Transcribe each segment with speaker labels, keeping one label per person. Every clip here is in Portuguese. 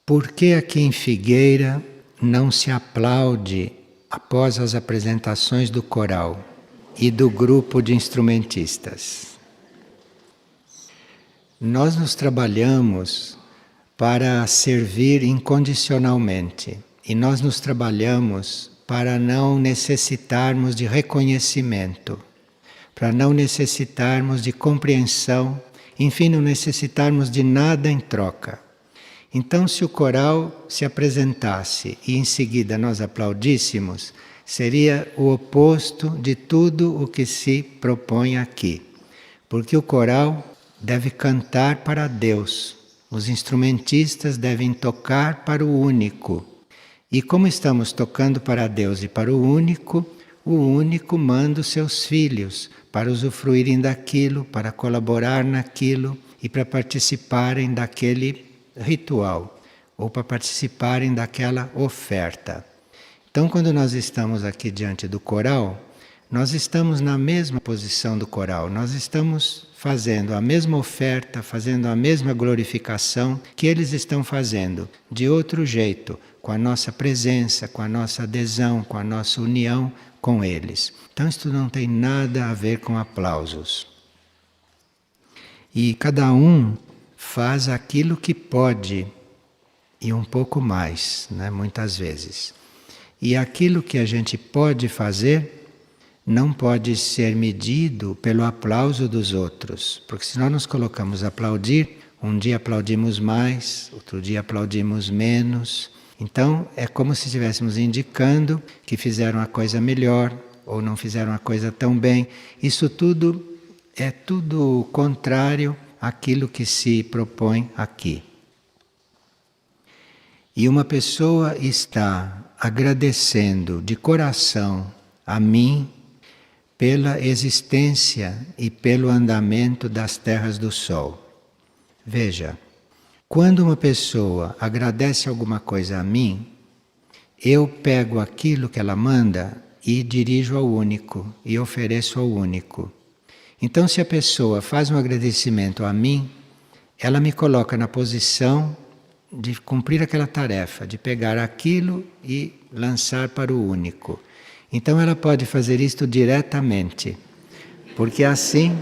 Speaker 1: Por que aqui em Figueira não se aplaude após as apresentações do coral e do grupo de instrumentistas? Nós nos trabalhamos para servir incondicionalmente e nós nos trabalhamos para não necessitarmos de reconhecimento, para não necessitarmos de compreensão, enfim, não necessitarmos de nada em troca. Então, se o coral se apresentasse e em seguida nós aplaudíssemos, seria o oposto de tudo o que se propõe aqui. Porque o coral deve cantar para Deus, os instrumentistas devem tocar para o único. E como estamos tocando para Deus e para o único manda os seus filhos para usufruírem daquilo, para colaborar naquilo e para participarem daquele ritual ou para participarem daquela oferta. Então, quando nós estamos aqui diante do coral, nós estamos na mesma posição do coral, nós estamos fazendo a mesma oferta, fazendo a mesma glorificação que eles estão fazendo, de outro jeito, com a nossa presença, com a nossa adesão, com a nossa união com eles. Então, isso não tem nada a ver com aplausos. E cada um faz aquilo que pode, e um pouco mais, né, muitas vezes. E aquilo que a gente pode fazer não pode ser medido pelo aplauso dos outros, porque se nós nos colocamos a aplaudir, um dia aplaudimos mais, outro dia aplaudimos menos. Então é como se estivéssemos indicando que fizeram a coisa melhor ou não fizeram a coisa tão bem. Isso tudo é tudo contrário àquilo que se propõe aqui. E uma pessoa está agradecendo de coração a mim pela existência e pelo andamento das terras do Sol. Veja, quando uma pessoa agradece alguma coisa a mim, eu pego aquilo que ela manda e dirijo ao único, e ofereço ao único. Então, se a pessoa faz um agradecimento a mim, ela me coloca na posição de cumprir aquela tarefa, de pegar aquilo e lançar para o único. Então ela pode fazer isto diretamente, porque assim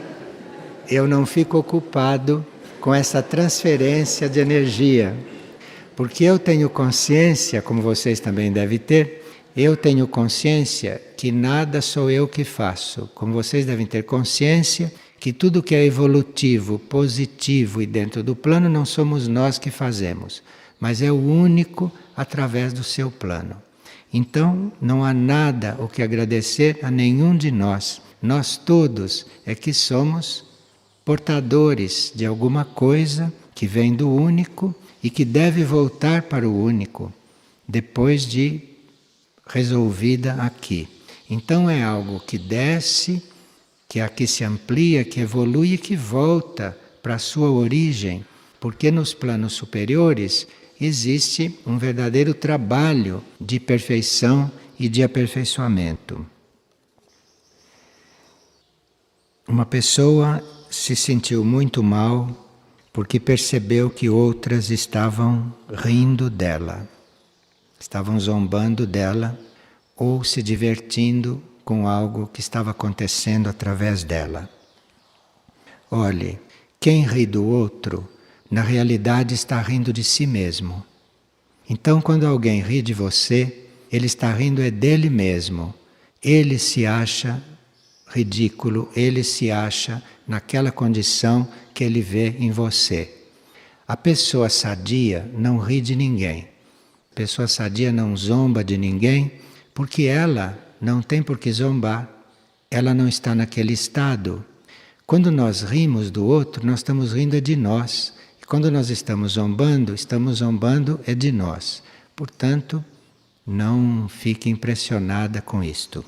Speaker 1: eu não fico ocupado com essa transferência de energia. Porque eu tenho consciência, como vocês também devem ter, eu tenho consciência que nada sou eu que faço. Como vocês devem ter consciência que tudo que é evolutivo, positivo e dentro do plano não somos nós que fazemos, mas é o único através do seu plano. Então, não há nada o que agradecer a nenhum de nós. Nós todos é que somos portadores de alguma coisa que vem do único e que deve voltar para o único, depois de resolvida aqui. Então é algo que desce, que aqui se amplia, que evolui e que volta para a sua origem, porque nos planos superiores existe um verdadeiro trabalho de perfeição e de aperfeiçoamento. Uma pessoa se sentiu muito mal porque percebeu que outras estavam rindo dela, estavam zombando dela ou se divertindo com algo que estava acontecendo através dela. Olhe, quem ri do outro, na realidade está rindo de si mesmo. Então, quando alguém ri de você, ele está rindo é dele mesmo. Ele se acha ridículo, ele se acha naquela condição que ele vê em você. A pessoa sadia não ri de ninguém. A pessoa sadia não zomba de ninguém, porque ela não tem por que zombar. Ela não está naquele estado. Quando nós rimos do outro, nós estamos rindo de nós. Quando nós estamos zombando é de nós. Portanto, não fique impressionada com isto.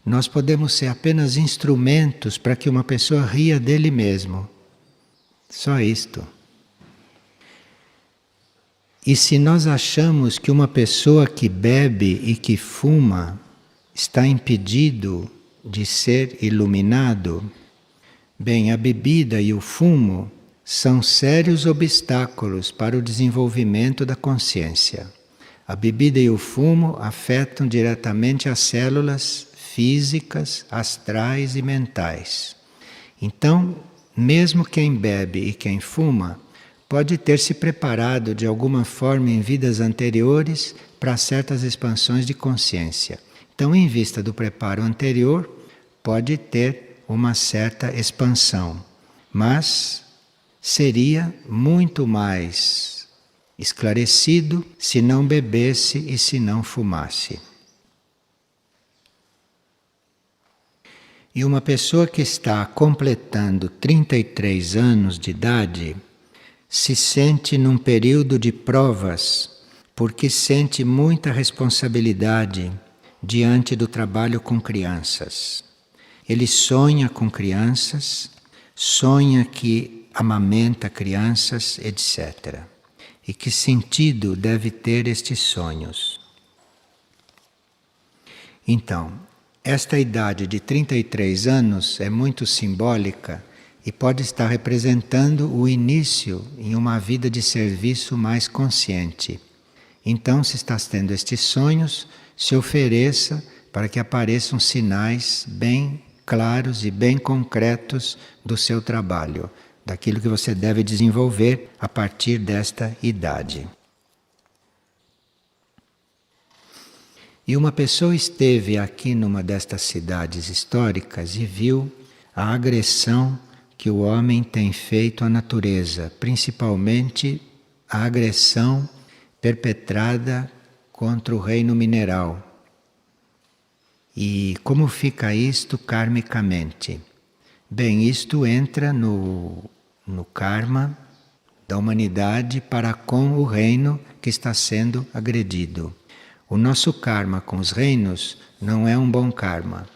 Speaker 1: Nós podemos ser apenas instrumentos para que uma pessoa ria dele mesmo. Só isto. E se nós achamos que uma pessoa que bebe e que fuma está impedido de ser iluminado, bem, a bebida e o fumo são sérios obstáculos para o desenvolvimento da consciência. A bebida e o fumo afetam diretamente as células físicas, astrais e mentais. Então, mesmo quem bebe e quem fuma pode ter se preparado de alguma forma em vidas anteriores para certas expansões de consciência. Então, em vista do preparo anterior, pode ter uma certa expansão, mas seria muito mais esclarecido se não bebesse e se não fumasse. E uma pessoa que está completando 33 anos de idade se sente num período de provas, porque sente muita responsabilidade diante do trabalho com crianças. Ele sonha com crianças, sonha que amamenta crianças, etc. E que sentido deve ter estes sonhos? Então, esta idade de 33 anos é muito simbólica e pode estar representando o início em uma vida de serviço mais consciente. Então, se estás tendo estes sonhos, se ofereça para que apareçam sinais bem claros e bem concretos do seu trabalho, daquilo que você deve desenvolver a partir desta idade. E uma pessoa esteve aqui numa destas cidades históricas e viu a agressão que o homem tem feito à natureza, principalmente a agressão perpetrada contra o reino mineral. E como fica isto karmicamente? Bem, isto entra no karma da humanidade para com o reino que está sendo agredido. O nosso karma com os reinos não é um bom karma.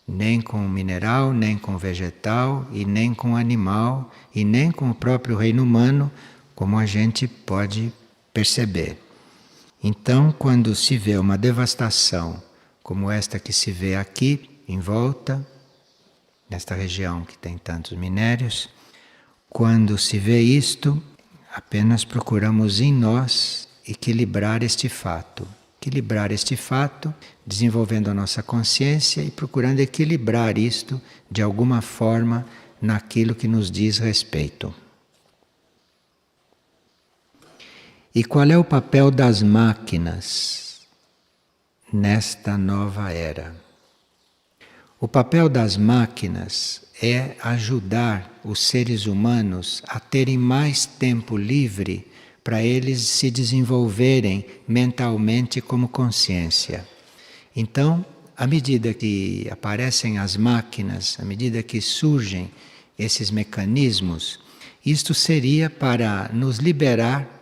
Speaker 1: Nem com o mineral, nem com o vegetal, e nem com o animal, e nem com o próprio reino humano, como a gente pode perceber. Então, quando se vê uma devastação como esta que se vê aqui, em volta, nesta região que tem tantos minérios, quando se vê isto, apenas procuramos em nós equilibrar este fato. Equilibrar este fato, desenvolvendo a nossa consciência e procurando equilibrar isto de alguma forma naquilo que nos diz respeito. E qual é o papel das máquinas nesta nova era? O papel das máquinas é ajudar os seres humanos a terem mais tempo livre para eles se desenvolverem mentalmente como consciência. Então, à medida que aparecem as máquinas, à medida que surgem esses mecanismos, isto seria para nos liberar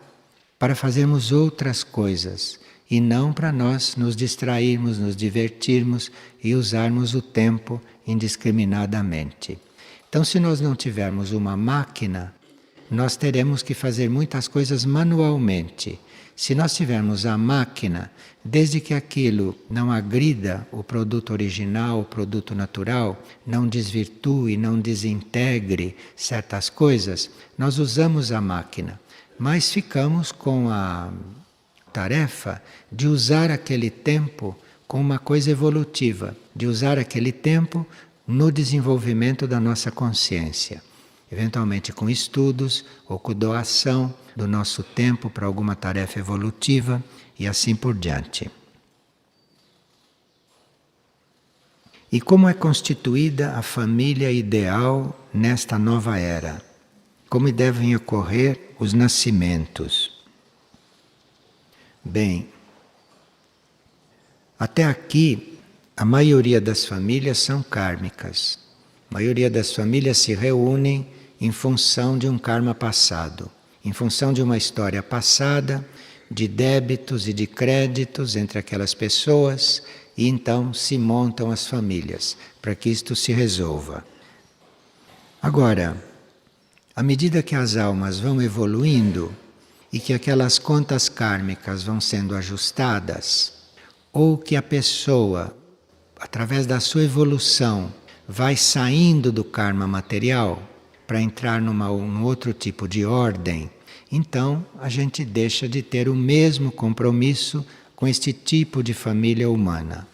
Speaker 1: para fazermos outras coisas e não para nós nos distrairmos, nos divertirmos e usarmos o tempo indiscriminadamente. Então, se nós não tivermos uma máquina, nós teremos que fazer muitas coisas manualmente. Se nós tivermos a máquina, desde que aquilo não agrida o produto original, o produto natural, não desvirtue, não desintegre certas coisas, nós usamos a máquina, mas ficamos com a tarefa de usar aquele tempo com uma coisa evolutiva, de usar aquele tempo no desenvolvimento da nossa consciência. Eventualmente com estudos ou com doação do nosso tempo para alguma tarefa evolutiva e assim por diante. E como é constituída a família ideal nesta nova era? Como devem ocorrer os nascimentos? Bem, até aqui a maioria das famílias são kármicas. A maioria das famílias se reúnem em função de um karma passado, em função de uma história passada, de débitos e de créditos entre aquelas pessoas, e então se montam as famílias para que isto se resolva. Agora, à medida que as almas vão evoluindo e que aquelas contas kármicas vão sendo ajustadas, ou que a pessoa, através da sua evolução, vai saindo do karma material, para entrar num outro tipo de ordem, então a gente deixa de ter o mesmo compromisso com este tipo de família humana.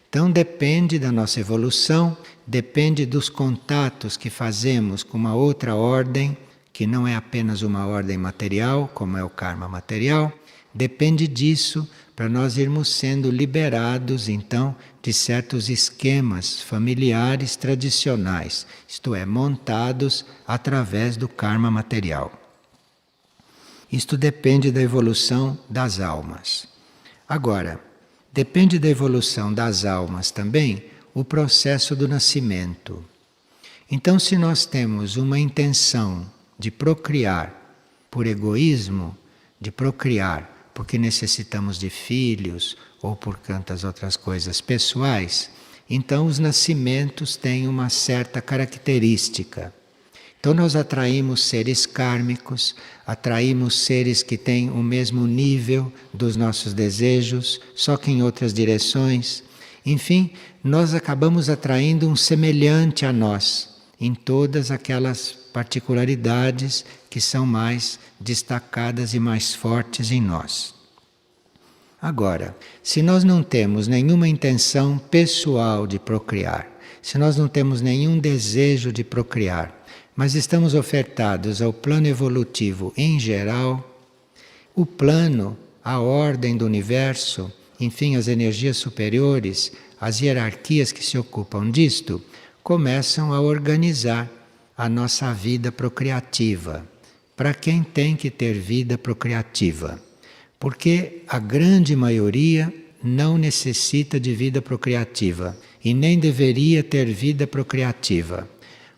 Speaker 1: Então depende da nossa evolução, depende dos contatos que fazemos com uma outra ordem, que não é apenas uma ordem material, como é o karma material, depende disso para nós irmos sendo liberados, então, de certos esquemas familiares tradicionais, isto é, montados através do karma material. Isto depende da evolução das almas. Agora, depende da evolução das almas também o processo do nascimento. Então, se nós temos uma intenção de procriar por egoísmo, de procriar porque necessitamos de filhos ou por tantas outras coisas pessoais, então os nascimentos têm uma certa característica. Então nós atraímos seres kármicos, atraímos seres que têm o mesmo nível dos nossos desejos, só que em outras direções. Enfim, nós acabamos atraindo um semelhante a nós, em todas aquelas particularidades que são mais destacadas e mais fortes em nós. Agora, se nós não temos nenhuma intenção pessoal de procriar, se nós não temos nenhum desejo de procriar, mas estamos ofertados ao plano evolutivo em geral, o plano, a ordem do universo, enfim, as energias superiores, as hierarquias que se ocupam disto, começam a organizar a nossa vida procriativa. Para quem tem que ter vida procriativa? Porque a grande maioria não necessita de vida procriativa e nem deveria ter vida procriativa.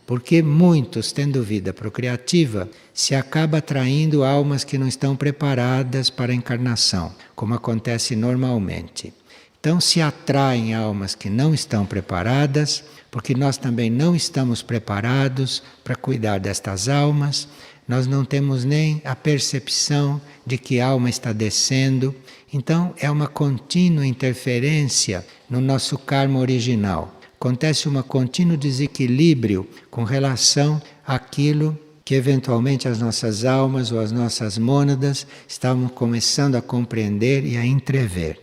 Speaker 1: Porque muitos, tendo vida procriativa, se acaba atraindo almas que não estão preparadas para a encarnação, como acontece normalmente. Então se atraem almas que não estão preparadas, porque nós também não estamos preparados para cuidar destas almas, nós não temos nem a percepção de que a alma está descendo. Então é uma contínua interferência no nosso karma original. Acontece um contínuo desequilíbrio com relação àquilo que eventualmente as nossas almas ou as nossas mônadas estavam começando a compreender e a entrever.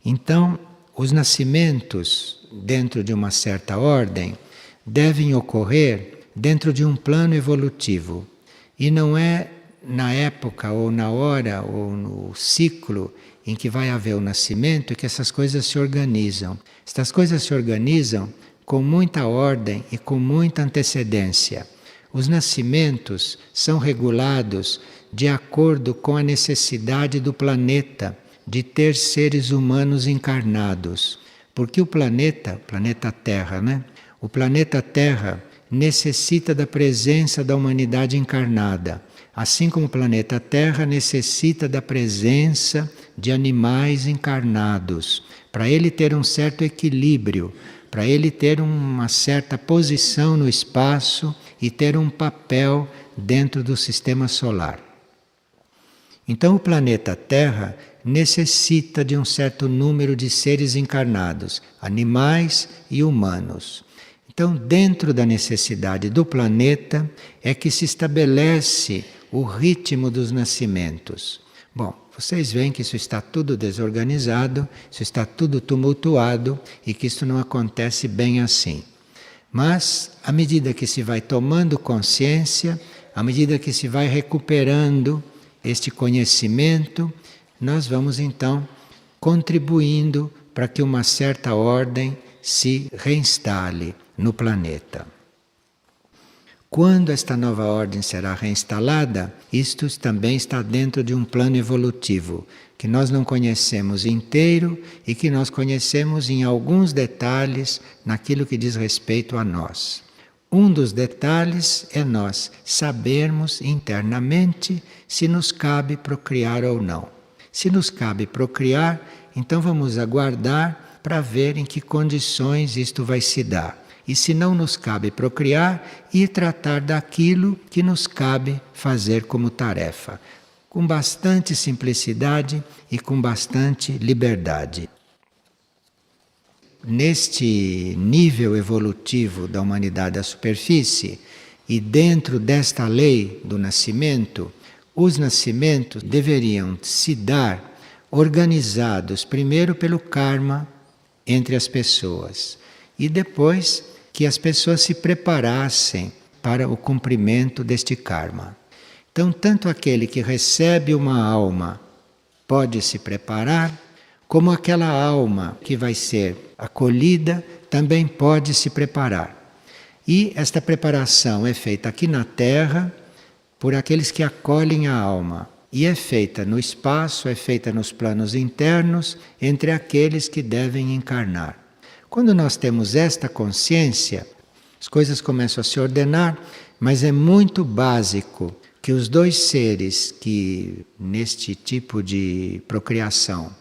Speaker 1: Então, os nascimentos dentro de uma certa ordem devem ocorrer dentro de um plano evolutivo. E não é na época ou na hora ou no ciclo em que vai haver o nascimento que essas coisas se organizam. Estas coisas se organizam com muita ordem e com muita antecedência. Os nascimentos são regulados de acordo com a necessidade do planeta de ter seres humanos encarnados. Porque o planeta Terra, né? O planeta Terra necessita da presença da humanidade encarnada. Assim como o planeta Terra necessita da presença de animais encarnados, para ele ter um certo equilíbrio, para ele ter uma certa posição no espaço e ter um papel dentro do sistema solar. Então o planeta Terra necessita de um certo número de seres encarnados, animais e humanos. Então, dentro da necessidade do planeta é que se estabelece o ritmo dos nascimentos. Bom, vocês veem que isso está tudo desorganizado, isso está tudo tumultuado e que isso não acontece bem assim. Mas, à medida que se vai tomando consciência, à medida que se vai recuperando este conhecimento, nós vamos então contribuindo para que uma certa ordem se reinstale no planeta. Quando esta nova ordem será reinstalada, isto também está dentro de um plano evolutivo, que nós não conhecemos inteiro e que nós conhecemos em alguns detalhes naquilo que diz respeito a nós. Um dos detalhes é nós sabermos internamente se nos cabe procriar ou não. Se nos cabe procriar, então vamos aguardar para ver em que condições isto vai se dar. E se não nos cabe procriar, ir tratar daquilo que nos cabe fazer como tarefa, com bastante simplicidade e com bastante liberdade. Neste nível evolutivo da humanidade à superfície, E dentro desta lei do nascimento, os nascimentos deveriam se dar organizados primeiro pelo karma entre as pessoas e depois que as pessoas se preparassem para o cumprimento deste karma. Então, tanto aquele que recebe uma alma pode se preparar, como aquela alma que vai ser acolhida também pode se preparar. E esta preparação é feita aqui na Terra por aqueles que acolhem a alma. E é feita no espaço, é feita nos planos internos, entre aqueles que devem encarnar. Quando nós temos esta consciência, as coisas começam a se ordenar, mas é muito básico que os dois seres que, neste tipo de procriação,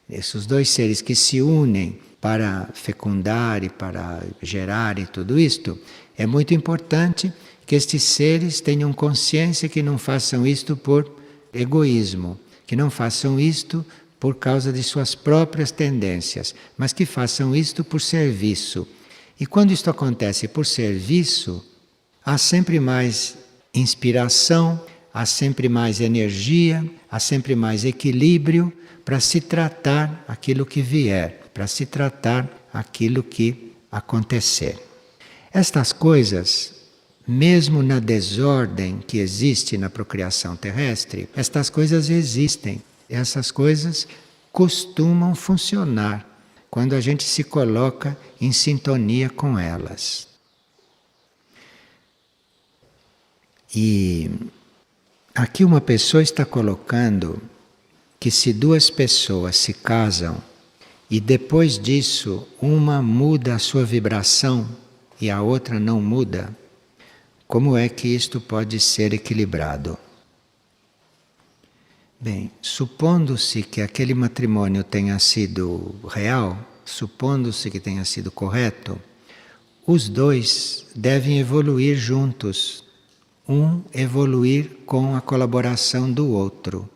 Speaker 1: esses dois seres que se unem para fecundar e para gerar e tudo isto, é muito importante que estes seres tenham consciência que não façam isto por egoísmo, que não façam isto por causa de suas próprias tendências, mas que façam isto por serviço. E quando isto acontece por serviço, há sempre mais inspiração, há sempre mais energia, há sempre mais equilíbrio para se tratar aquilo que vier, para se tratar aquilo que acontecer. Estas coisas, mesmo na desordem que existe na procriação terrestre, estas coisas existem. Essas coisas costumam funcionar quando a gente se coloca em sintonia com elas. E aqui uma pessoa está colocando que se duas pessoas se casam e depois disso uma muda a sua vibração e a outra não muda, como é que isto pode ser equilibrado? Bem, supondo-se que aquele matrimônio tenha sido real, supondo-se que tenha sido correto, os dois devem evoluir juntos, um evoluir com a colaboração do outro.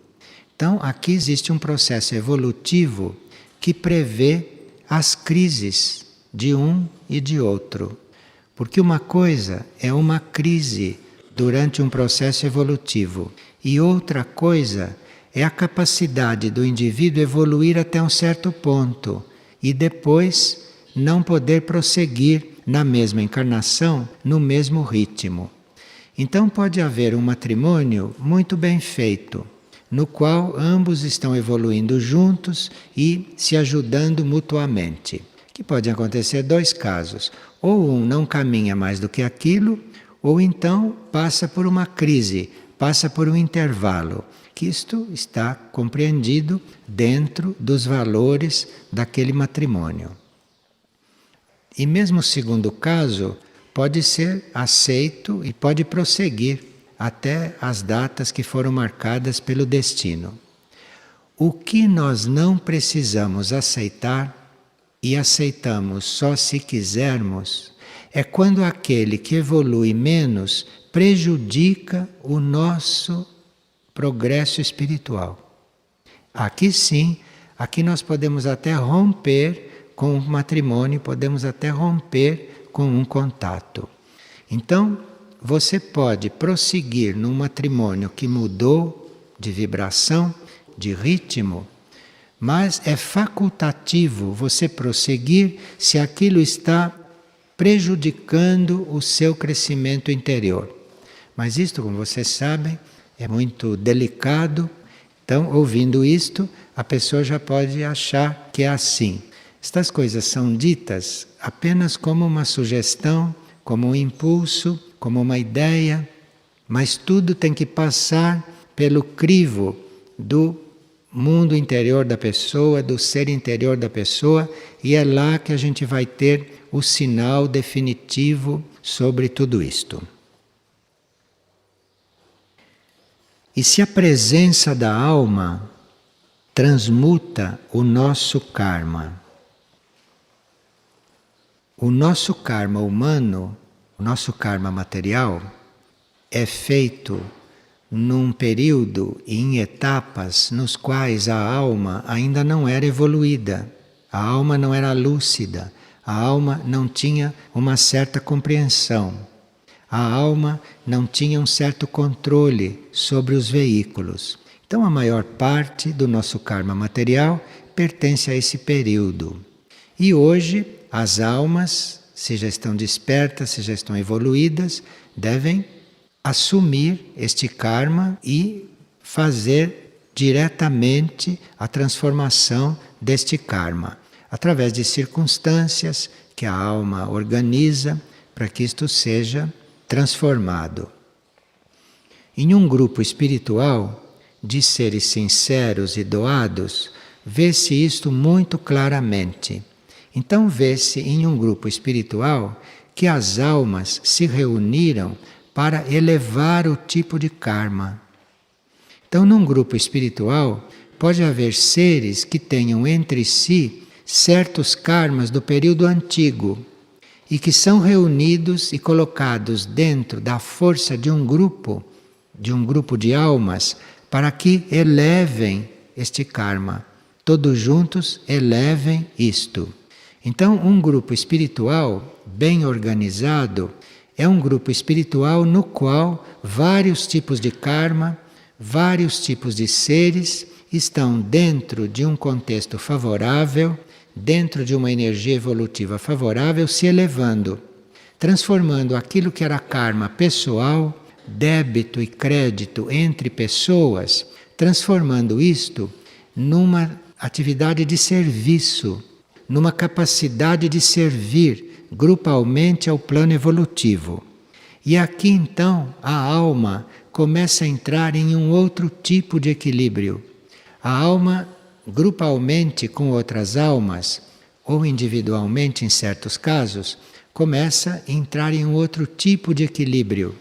Speaker 1: Então, aqui existe um processo evolutivo que prevê as crises de um e de outro. Porque uma coisa é uma crise durante um processo evolutivo e outra coisa é a capacidade do indivíduo evoluir até um certo ponto e depois não poder prosseguir na mesma encarnação, no mesmo ritmo. Então pode haver um matrimônio muito bem feito, no qual ambos estão evoluindo juntos e se ajudando mutuamente. Que pode acontecer dois casos. Ou um não caminha mais do que aquilo, ou então passa por uma crise, passa por um intervalo. Que isto está compreendido dentro dos valores daquele matrimônio. E mesmo o segundo caso pode ser aceito e pode prosseguir até as datas que foram marcadas pelo destino. O que nós não precisamos aceitar, e aceitamos só se quisermos, é quando aquele que evolui menos prejudica o nosso progresso espiritual. Aqui sim, aqui nós podemos até romper com o matrimônio, podemos até romper com um contato. Então, você pode prosseguir num matrimônio que mudou de vibração, de ritmo, mas é facultativo você prosseguir se aquilo está prejudicando o seu crescimento interior. Mas isto, como vocês sabem, é muito delicado. Então, ouvindo isto, a pessoa já pode achar que é assim. Estas coisas são ditas apenas como uma sugestão, como um impulso, como uma ideia, mas tudo tem que passar pelo crivo do mundo interior da pessoa, do ser interior da pessoa, e é lá que a gente vai ter o sinal definitivo sobre tudo isto. E se a presença da alma transmuta o nosso karma, o nosso karma humano, o nosso karma material, é feito num período e em etapas nos quais a alma ainda não era evoluída, a alma não era lúcida, a alma não tinha uma certa compreensão. a alma não tinha um certo controle sobre os veículos. Então a maior parte do nosso karma material pertence a esse período. E hoje as almas, se já estão despertas, se já estão evoluídas, devem assumir este karma e fazer diretamente a transformação deste karma, através de circunstâncias que a alma organiza para que isto seja transformado. Em um grupo espiritual de seres sinceros e doados, vê-se isto muito claramente. Então vê-se em um grupo espiritual que as almas se reuniram para elevar o tipo de karma. Então, num grupo espiritual, pode haver seres que tenham entre si certos karmas do período antigo e que são reunidos e colocados dentro da força de um grupo de almas, para que elevem este karma. Todos juntos elevem isto. Então, um grupo espiritual bem organizado é um grupo espiritual no qual vários tipos de karma, vários tipos de seres estão dentro de um contexto favorável, dentro de uma energia evolutiva favorável, se elevando, transformando aquilo que era karma pessoal, débito e crédito entre pessoas, transformando isto numa atividade de serviço, numa capacidade de servir grupalmente ao plano evolutivo. E aqui então a alma começa a entrar em um outro tipo de equilíbrio. A alma, grupalmente com outras almas, ou individualmente em certos casos, começa a entrar em um outro tipo de equilíbrio.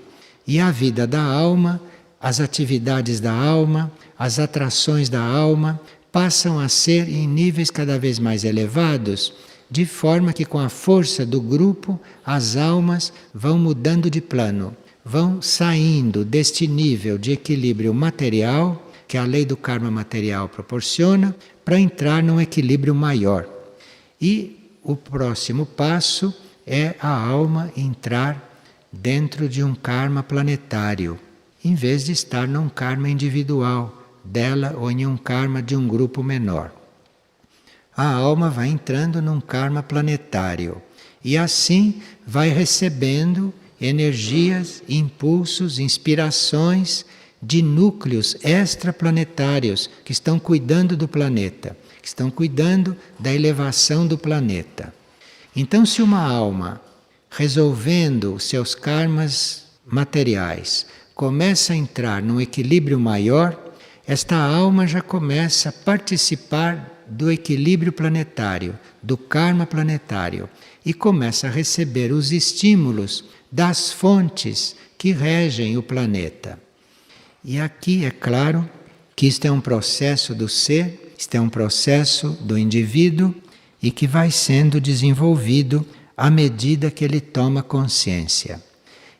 Speaker 1: E a vida da alma, as atividades da alma, as atrações da alma passam a ser em níveis cada vez mais elevados, de forma que com a força do grupo as almas vão mudando de plano, vão saindo deste nível de equilíbrio material, que a lei do karma material proporciona, para entrar num equilíbrio maior. E o próximo passo é a alma entrar dentro de um karma planetário, em vez de estar num karma individual dela ou em um karma de um grupo menor. A alma vai entrando num karma planetário e assim vai recebendo energias, impulsos, inspirações de núcleos extraplanetários que estão cuidando do planeta, que estão cuidando da elevação do planeta. Então, se uma alma, resolvendo seus karmas materiais, começa a entrar num equilíbrio maior, esta alma já começa a participar do equilíbrio planetário, do karma planetário, e começa a receber os estímulos das fontes que regem o planeta. E aqui é claro que isto é um processo do ser, isto é um processo do indivíduo e que vai sendo desenvolvido à medida que ele toma consciência.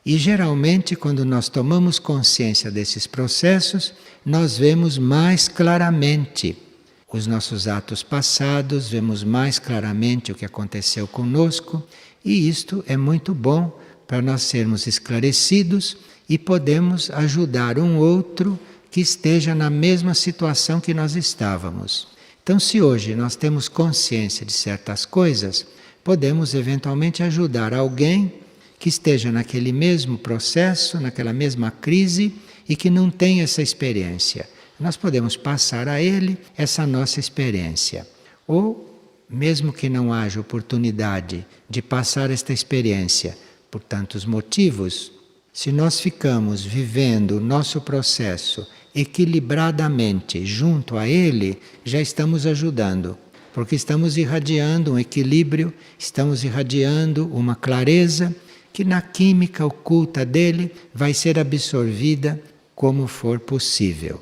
Speaker 1: E geralmente, quando nós tomamos consciência desses processos, nós vemos mais claramente os nossos atos passados, vemos mais claramente o que aconteceu conosco, e isto é muito bom para nós sermos esclarecidos e podemos ajudar um outro que esteja na mesma situação que nós estávamos. Então, se hoje nós temos consciência de certas coisas, podemos eventualmente ajudar alguém que esteja naquele mesmo processo, naquela mesma crise e que não tem essa experiência. Nós podemos passar a ele essa nossa experiência. Ou, mesmo que não haja oportunidade de passar esta experiência por tantos motivos, se nós ficamos vivendo o nosso processo equilibradamente junto a ele, já estamos ajudando. Porque estamos irradiando um equilíbrio, estamos irradiando uma clareza que na química oculta dele vai ser absorvida como for possível.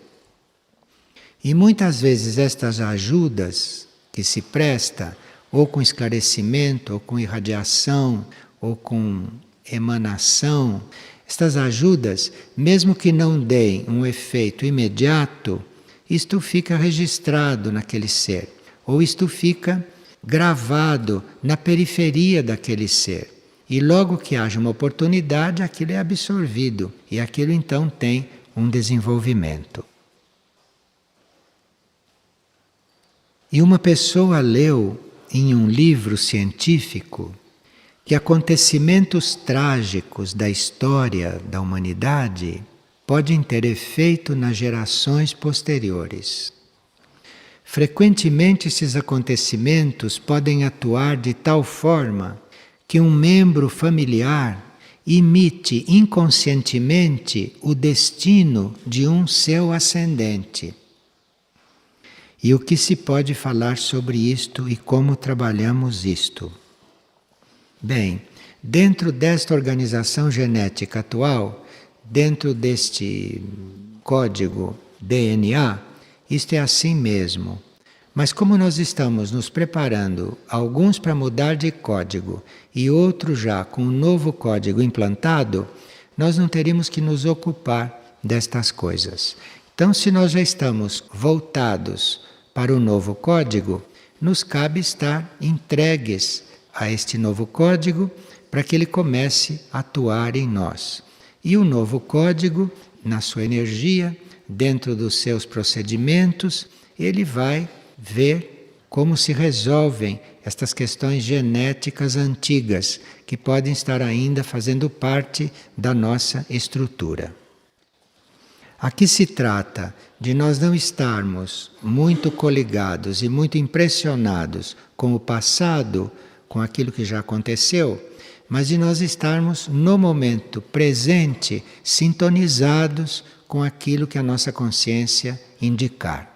Speaker 1: E muitas vezes estas ajudas que se presta, ou com esclarecimento, ou com irradiação, ou com emanação, estas ajudas, mesmo que não deem um efeito imediato, isto fica registrado naquele ser, ou isto fica gravado na periferia daquele ser. e logo que haja uma oportunidade, aquilo é absorvido e aquilo então tem um desenvolvimento. E uma pessoa leu em um livro científico que acontecimentos trágicos da história da humanidade podem ter efeito nas gerações posteriores. Frequentemente esses acontecimentos podem atuar de tal forma que um membro familiar imite inconscientemente o destino de um seu ascendente. E o que se pode falar sobre isto e como trabalhamos isto? Bem, dentro desta organização genética atual, dentro deste código DNA, isto é assim mesmo. Mas como nós estamos nos preparando, alguns para mudar de código e outros já com um novo código implantado, nós não teríamos que nos ocupar destas coisas. Então, se nós já estamos voltados para o novo código, nos cabe estar entregues a este novo código para que ele comece a atuar em nós. E o novo código, na sua energia, dentro dos seus procedimentos, ele vai ver como se resolvem estas questões genéticas antigas que podem estar ainda fazendo parte da nossa estrutura. Aqui se trata de nós não estarmos muito coligados e muito impressionados com o passado, com aquilo que já aconteceu, mas de nós estarmos no momento presente sintonizados com aquilo que a nossa consciência indicar.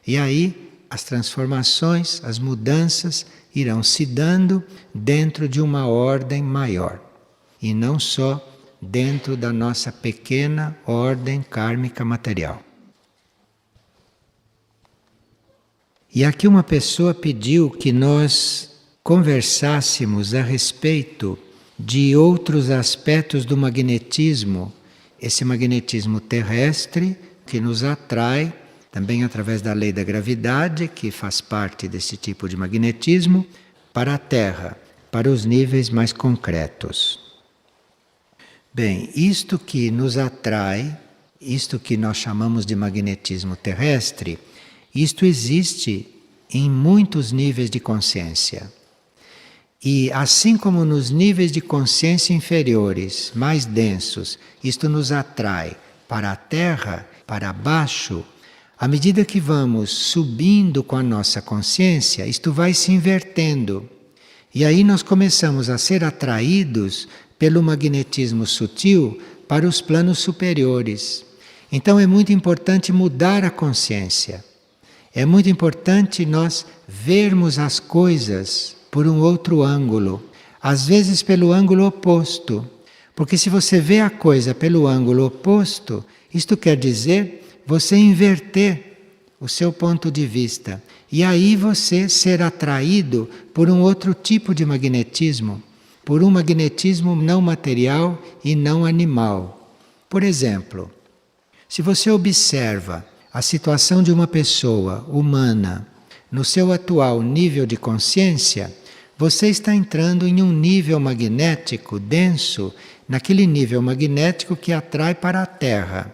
Speaker 1: E aí as transformações, as mudanças irão se dando dentro de uma ordem maior e não só dentro da nossa pequena ordem kármica material. E aqui uma pessoa pediu que nós conversássemos a respeito de outros aspectos do magnetismo, esse magnetismo terrestre que nos atrai também através da lei da gravidade, que faz parte desse tipo de magnetismo, para a Terra, para os níveis mais concretos. Bem, isto que nos atrai, isto que nós chamamos de magnetismo terrestre, isto existe em muitos níveis de consciência. E assim como nos níveis de consciência inferiores, mais densos, isto nos atrai para a Terra, para baixo, à medida que vamos subindo com a nossa consciência, isto vai se invertendo. E aí nós começamos a ser atraídos pelo magnetismo sutil para os planos superiores. Então é muito importante mudar a consciência. É muito importante nós vermos as coisas por um outro ângulo, às vezes pelo ângulo oposto. Porque se você vê a coisa pelo ângulo oposto, isto quer dizer você inverter o seu ponto de vista. E aí você ser atraído por um outro tipo de magnetismo, por um magnetismo não material e não animal. Por exemplo, se você observa a situação de uma pessoa humana no seu atual nível de consciência, você está entrando em um nível magnético denso, naquele nível magnético que atrai para a Terra.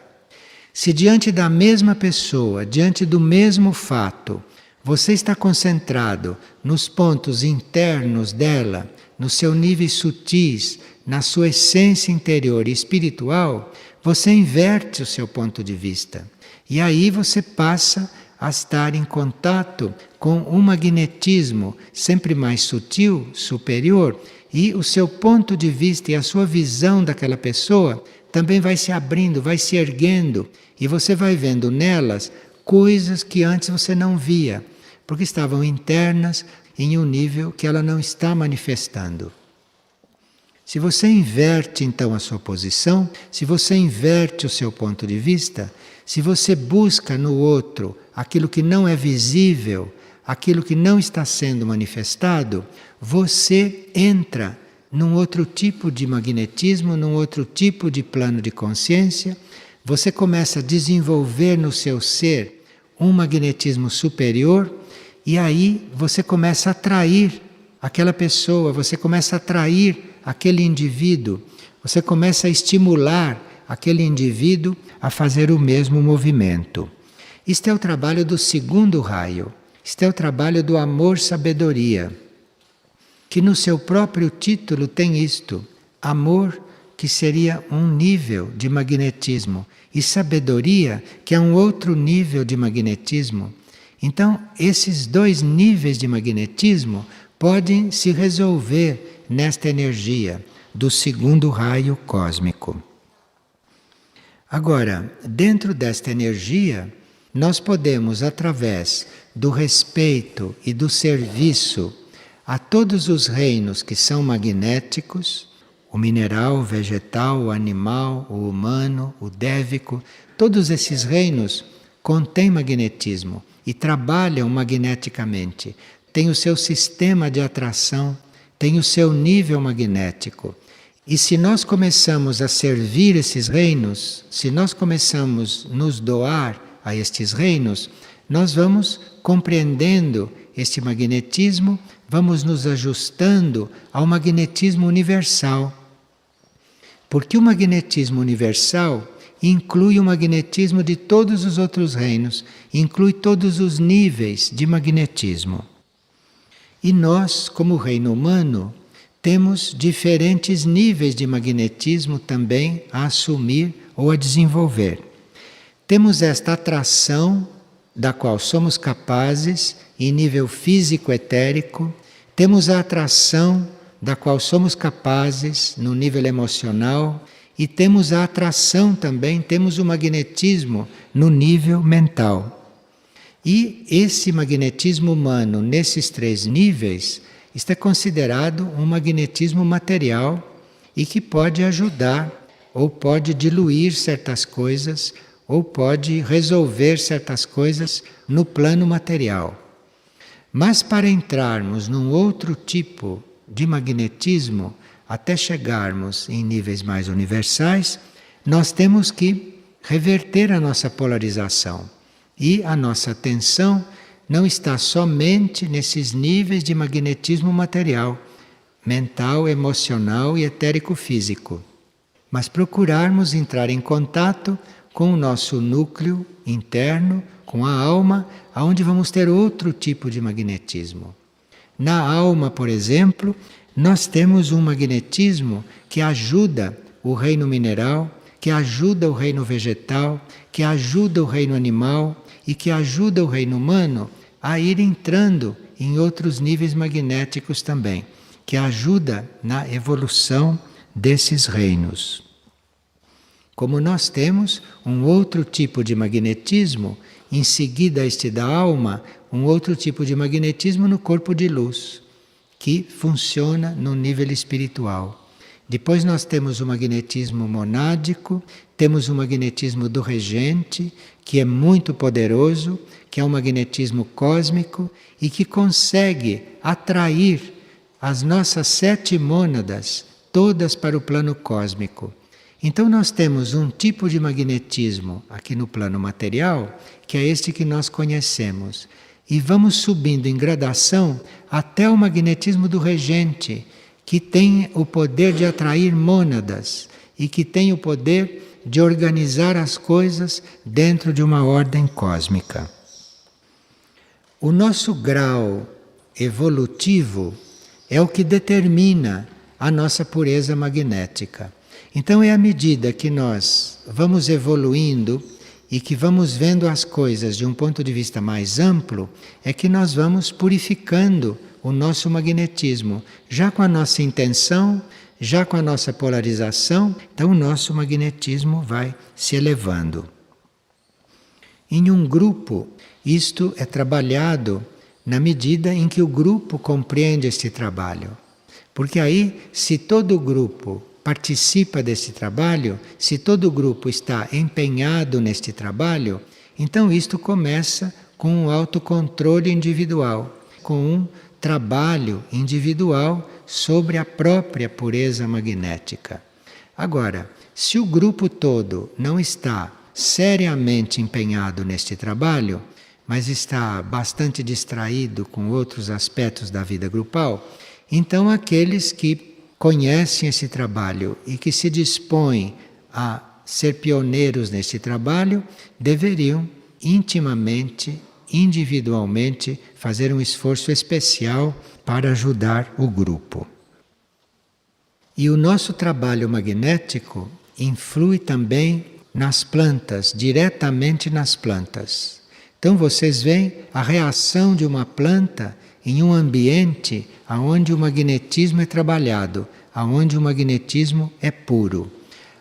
Speaker 1: Se diante da mesma pessoa, diante do mesmo fato, você está concentrado nos pontos internos dela, nos seus níveis sutis, na sua essência interior e espiritual, você inverte o seu ponto de vista. E aí você passa a estar em contato com um magnetismo sempre mais sutil, superior, e o seu ponto de vista e a sua visão daquela pessoa também vai se abrindo, vai se erguendo, e você vai vendo nelas coisas que antes você não via, porque estavam internas em um nível que ela não está manifestando. Se você inverte então a sua posição, se você inverte o seu ponto de vista, se você busca no outro aquilo que não é visível, aquilo que não está sendo manifestado, você entra num outro tipo de magnetismo, num outro tipo de plano de consciência, você começa a desenvolver no seu ser um magnetismo superior e aí você começa a atrair aquela pessoa, você começa a atrair aquele indivíduo, você começa a estimular aquele indivíduo a fazer o mesmo movimento. Isto é o trabalho do segundo raio. Isto é o trabalho do amor-sabedoria, que no seu próprio título tem isto: amor, que seria um nível de magnetismo, e sabedoria, que é um outro nível de magnetismo. Então, esses dois níveis de magnetismo podem se resolver nesta energia do segundo raio cósmico. Agora, dentro desta energia, nós podemos, através do respeito e do serviço a todos os reinos que são magnéticos, o mineral, o vegetal, o animal, o humano, o dévico, todos esses reinos contêm magnetismo e trabalham magneticamente, têm o seu sistema de atração, têm o seu nível magnético. E se nós começamos a servir esses reinos, se nós começamos a nos doar a estes reinos, nós vamos compreendendo este magnetismo, vamos nos ajustando ao magnetismo universal. Porque o magnetismo universal inclui o magnetismo de todos os outros reinos, inclui todos os níveis de magnetismo. E nós, como reino humano, temos diferentes níveis de magnetismo também a assumir ou a desenvolver. Temos esta atração da qual somos capazes em nível físico-etérico, temos a atração da qual somos capazes no nível emocional e temos a atração também, temos o magnetismo no nível mental. E esse magnetismo humano nesses três níveis está considerado um magnetismo material e que pode ajudar ou pode diluir certas coisas ou pode resolver certas coisas no plano material. Mas para entrarmos num outro tipo de magnetismo, até chegarmos em níveis mais universais, nós temos que reverter a nossa polarização. E a nossa atenção não está somente nesses níveis de magnetismo material, mental, emocional e etérico-físico, mas procurarmos entrar em contato com o nosso núcleo interno, com a alma, aonde vamos ter outro tipo de magnetismo. Na alma, por exemplo, nós temos um magnetismo que ajuda o reino mineral, que ajuda o reino vegetal, que ajuda o reino animal e que ajuda o reino humano a ir entrando em outros níveis magnéticos também, que ajuda na evolução desses reinos. Como nós temos um outro tipo de magnetismo, em seguida este da alma, um outro tipo de magnetismo no corpo de luz, que funciona no nível espiritual. Depois nós temos o magnetismo monádico, temos o magnetismo do regente, que é muito poderoso, que é um magnetismo cósmico e que consegue atrair as nossas 7 mônadas todas para o plano cósmico. Então nós temos um tipo de magnetismo aqui no plano material, que é este que nós conhecemos. E vamos subindo em gradação até o magnetismo do regente, que tem o poder de atrair mônadas e que tem o poder de organizar as coisas dentro de uma ordem cósmica. O nosso grau evolutivo é o que determina a nossa pureza magnética. Então é à medida que nós vamos evoluindo e que vamos vendo as coisas de um ponto de vista mais amplo, é que nós vamos purificando o nosso magnetismo, já com a nossa intenção, já com a nossa polarização, então o nosso magnetismo vai se elevando. Em um grupo, isto é trabalhado na medida em que o grupo compreende este trabalho. Porque aí, se todo o grupo participa desse trabalho, se todo o grupo está empenhado neste trabalho, então isto começa com um autocontrole individual, com um trabalho individual sobre a própria pureza magnética. Agora, se o grupo todo não está seriamente empenhado neste trabalho, mas está bastante distraído com outros aspectos da vida grupal, então aqueles que conhecem esse trabalho e que se dispõem a ser pioneiros nesse trabalho, deveriam intimamente, individualmente, fazer um esforço especial para ajudar o grupo. E o nosso trabalho magnético influi também nas plantas, diretamente nas plantas. Então vocês veem a reação de uma planta em um ambiente onde o magnetismo é trabalhado, onde o magnetismo é puro.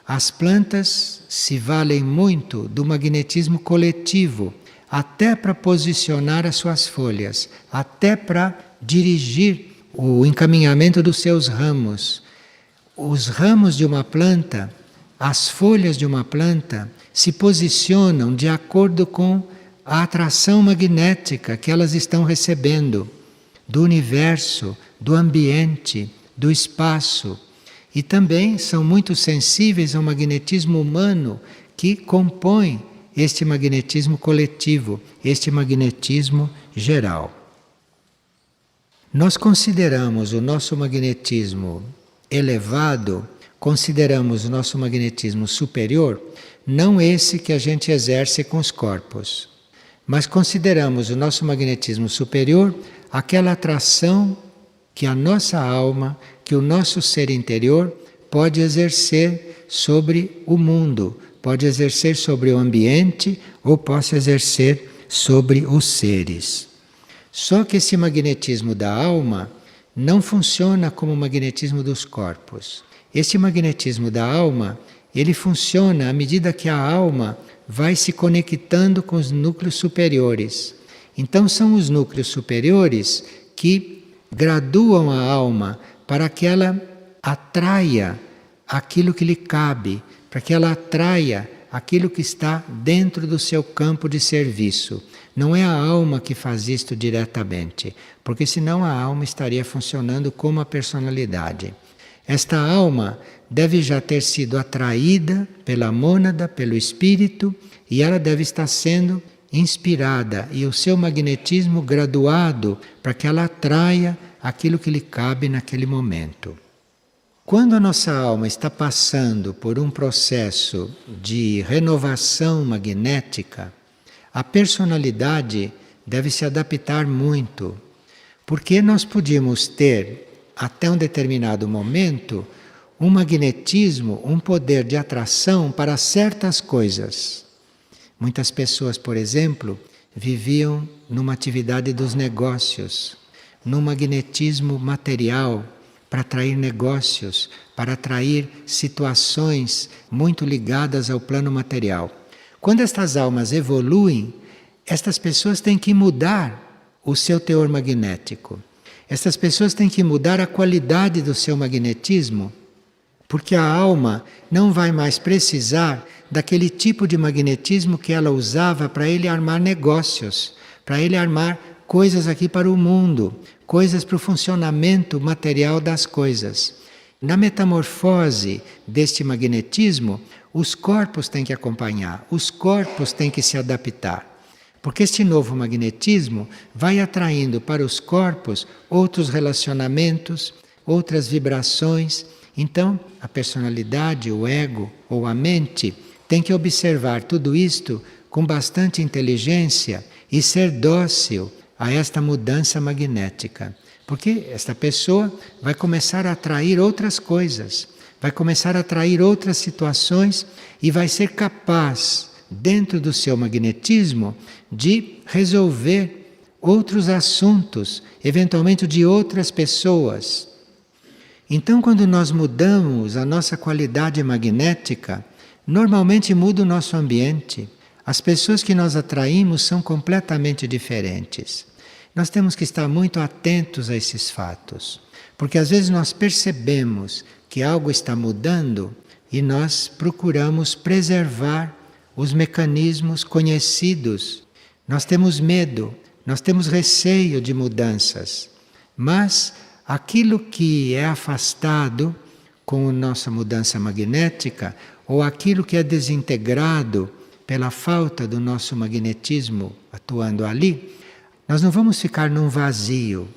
Speaker 1: As plantas se valem muito do magnetismo coletivo, até para posicionar as suas folhas, até para dirigir o encaminhamento dos seus ramos. Os ramos de uma planta, as folhas de uma planta, se posicionam de acordo com a atração magnética que elas estão recebendo do universo, do ambiente, do espaço. E também são muito sensíveis ao magnetismo humano que compõe este magnetismo coletivo, este magnetismo geral. Nós consideramos o nosso magnetismo elevado, consideramos o nosso magnetismo superior, não esse que a gente exerce com os corpos, mas consideramos o nosso magnetismo superior aquela atração que a nossa alma, que o nosso ser interior pode exercer sobre o mundo, pode exercer sobre o ambiente ou pode exercer sobre os seres. Só que esse magnetismo da alma não funciona como o magnetismo dos corpos. Esse magnetismo da alma, ele funciona à medida que a alma vai se conectando com os núcleos superiores. Então são os núcleos superiores que graduam a alma para que ela atraia aquilo que lhe cabe, para que ela atraia aquilo que está dentro do seu campo de serviço. Não é a alma que faz isto diretamente, porque senão a alma estaria funcionando como a personalidade. Esta alma deve já ter sido atraída pela mônada, pelo espírito, e ela deve estar sendo inspirada e o seu magnetismo graduado para que ela atraia aquilo que lhe cabe naquele momento. Quando a nossa alma está passando por um processo de renovação magnética, a personalidade deve se adaptar muito, porque nós podíamos ter, até um determinado momento, um magnetismo, um poder de atração para certas coisas. Muitas pessoas, por exemplo, viviam numa atividade dos negócios, num magnetismo material, para atrair negócios, para atrair situações muito ligadas ao plano material. Quando estas almas evoluem, estas pessoas têm que mudar o seu teor magnético. Estas pessoas têm que mudar a qualidade do seu magnetismo, porque a alma não vai mais precisar daquele tipo de magnetismo que ela usava para ele armar negócios, para ele armar coisas aqui para o mundo, coisas para o funcionamento material das coisas. Na metamorfose deste magnetismo, os corpos têm que acompanhar, os corpos têm que se adaptar. Porque este novo magnetismo vai atraindo para os corpos outros relacionamentos, outras vibrações. Então, a personalidade, o ego ou a mente tem que observar tudo isto com bastante inteligência e ser dócil a esta mudança magnética. Porque esta pessoa vai começar a atrair outras coisas, vai começar a atrair outras situações e vai ser capaz, dentro do seu magnetismo, de resolver outros assuntos, eventualmente de outras pessoas. Então, quando nós mudamos a nossa qualidade magnética, normalmente muda o nosso ambiente. As pessoas que nós atraímos são completamente diferentes. Nós temos que estar muito atentos a esses fatos, porque às vezes nós percebemos que algo está mudando e nós procuramos preservar os mecanismos conhecidos. Nós temos medo, nós temos receio de mudanças, mas aquilo que é afastado com a nossa mudança magnética ou aquilo que é desintegrado pela falta do nosso magnetismo atuando ali, nós não vamos ficar num vazio,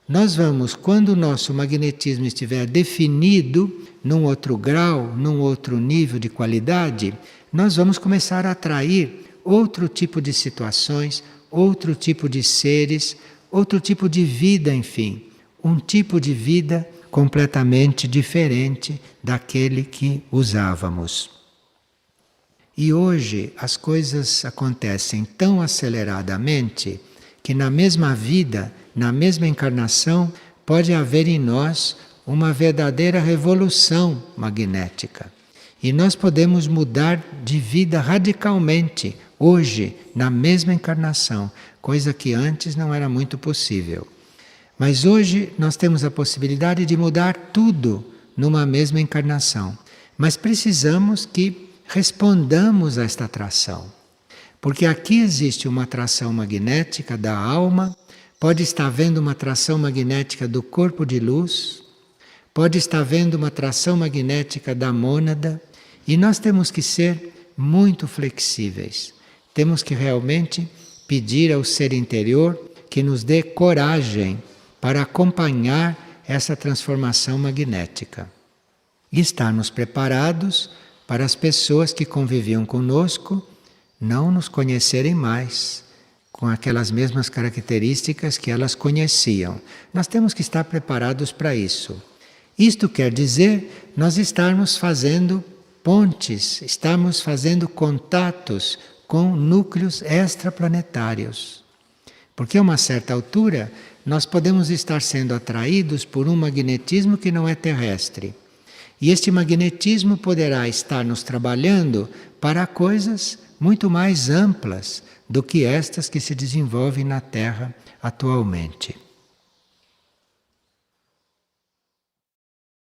Speaker 1: nós vamos, quando o nosso magnetismo estiver definido, num outro grau, num outro nível de qualidade, nós vamos começar a atrair outro tipo de situações, outro tipo de seres, outro tipo de vida, enfim. Um tipo de vida completamente diferente daquele que usávamos. E hoje as coisas acontecem tão aceleradamente que na mesma vida, na mesma encarnação, pode haver em nós uma verdadeira revolução magnética. E nós podemos mudar de vida radicalmente, hoje, na mesma encarnação, coisa que antes não era muito possível. Mas hoje nós temos a possibilidade de mudar tudo numa mesma encarnação. Mas precisamos que respondamos a esta atração. Porque aqui existe uma atração magnética da alma, pode estar havendo uma atração magnética do corpo de luz, pode estar havendo uma atração magnética da mônada, e nós temos que ser muito flexíveis. Temos que realmente pedir ao ser interior que nos dê coragem para acompanhar essa transformação magnética. E estarmos preparados para as pessoas que conviviam conosco não nos conhecerem mais, com aquelas mesmas características que elas conheciam. Nós temos que estar preparados para isso. Isto quer dizer nós estarmos fazendo pontes, estamos fazendo contatos com núcleos extraplanetários. Porque a uma certa altura nós podemos estar sendo atraídos por um magnetismo que não é terrestre. E este magnetismo poderá estar nos trabalhando para coisas muito mais amplas do que estas que se desenvolvem na Terra atualmente.